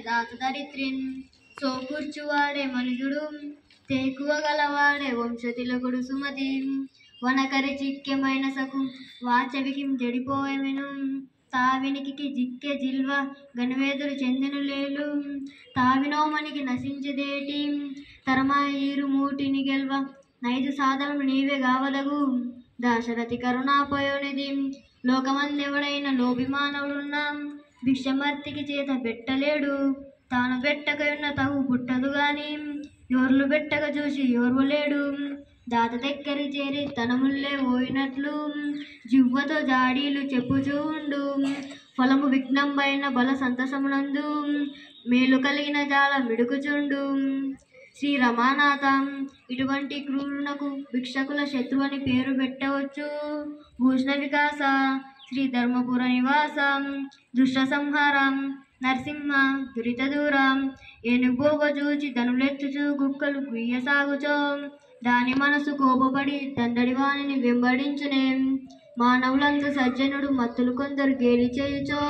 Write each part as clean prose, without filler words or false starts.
దాత దరిత్రిన్ సోకూర్చువాడే మనుజుడు తేకువ గలవాడే వంశతిలకుడు సుమతి వనకరి చిక్కెమైన సకు వాచవికిం జడిపోయెమెను తావినికి జిక్కె జిల్వ గణవేదులు చెందిను లేలు తావినోమనికి నశించదేటి తరమా ఈరు మూటిని గెల్వ నైదు సాధనము నీవే గావదగు దాశరథి కరుణాపయోనిధి లోకమందెవడైన లోభిమానవుడున్నా భిక్షమర్తికి చేత పెట్టలేడు తాను పెట్టకయున్న తగు పుట్టదు గాని ఎవర్లు పెట్టక చూసి ఎవరులేడు దాత దగ్గరి చేరి తనముల్లే పోయినట్లు జివ్వతో జాడీలు చెప్పుచూ ఉండు ఫలము విఘ్నంబైన బల సంతసమునందు మేలు కలిగిన జాల మిడుకుచుండు శ్రీ రమానాథ ఇటువంటి క్రూరునకు భిక్షకుల శత్రు అని పేరు పెట్టవచ్చు భూషణ వికాస శ్రీ ధర్మపుర నివాసం దుష్ట సంహారం నరసింహ దురిత దూరం ఏనుగోగ చూచి ధనులెత్తుచు కుక్కలు గుయ్యసాగుచో దాని మనసు కోపపడి తండ్రి వాణిని వెంబడించునే మానవులంత సజ్జనుడు మత్తులు కొందరు గేలి చేయుచో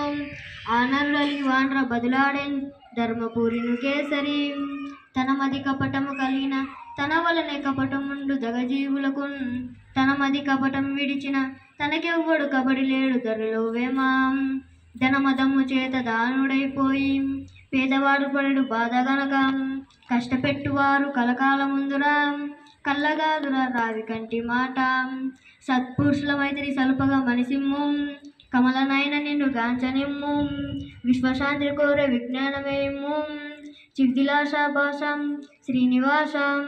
ఆనరులలి వాండ్ర బదులాడెన్ ధర్మపురిను కేసరి తన మది కపటము కలిగిన తన వలనే కపటముండు దగజీవులకు తన మది కపటం విడిచిన తనకెవ్వడు కబడి లేడు ధరలో వేమాం ధనమదము చేత దానుడైపోయి పేదవాడు పడడు బాధ గనక కష్టపెట్టువారు కలకాల ముందురా కళ్ళగాదురా రావి కంటి మాట సత్పురుషుల మైత్రి సలుపగా మనిసిమ్ము కమలనైన నిన్ను గాంచనిమ్ము విశ్వశాంతి కోరే విజ్ఞానమేము చిద్దిలాషాభాషం శ్రీనివాసం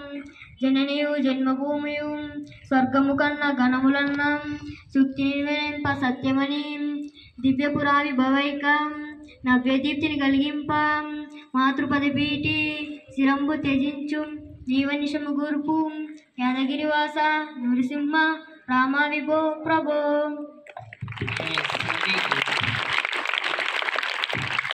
జననియు జన్మభూమియు స్వర్గము కన్నా ఘనములన్న సుక్తినింప సత్యమని దివ్యపురావి భవైక నవ్యదీప్తిని కలిగింప మాతృపది పీటి శిరంబు త్యజించు జీవనిషము గూర్పు యాదగిరివాస నృసింహ రామ విభో ప్రభో